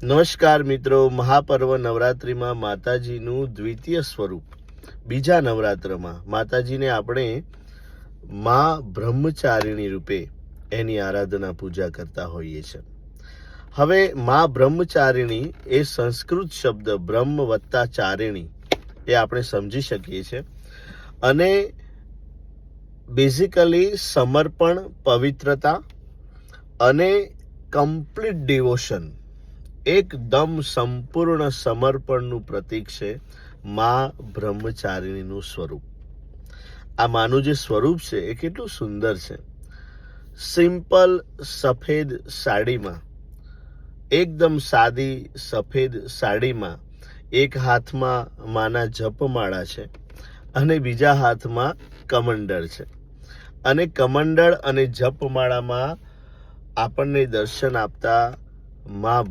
નમસ્કાર મિત્રો, મહાપર્વ નવરાત્રિમાં માતાજીનું દ્વિતીય સ્વરૂપ બીજા નવરાત્રમાં માતાજીને આપણે મા બ્રહ્મચારિણી રૂપે એની આરાધના પૂજા કરતા હોઈએ છીએ. હવે મા બ્રહ્મચારિણી એ સંસ્કૃત શબ્દ બ્રહ્મ વત્તા ચારિણી એ આપણે સમજી શકીએ છીએ અને બેઝિકલી સમર્પણ, પવિત્રતા અને કમ્પ્લીટ ડિવોશન, એકદમ સંપૂર્ણ સમર્પણનું પ્રતીક છે મા બ્રહ્મચારિણીનું સ્વરૂપ. આ માનું જે સ્વરૂપ છે એ કેટલું સુંદર છે. સિમ્પલ સફેદ સાડીમાં, એકદમ સાદી સફેદ સાડીમાં એક હાથમાં માના જપમાળા છે અને બીજા હાથમાં કમંડળ છે, અને કમંડળ અને જપમાળામાં આપણને દર્શન આપતા મા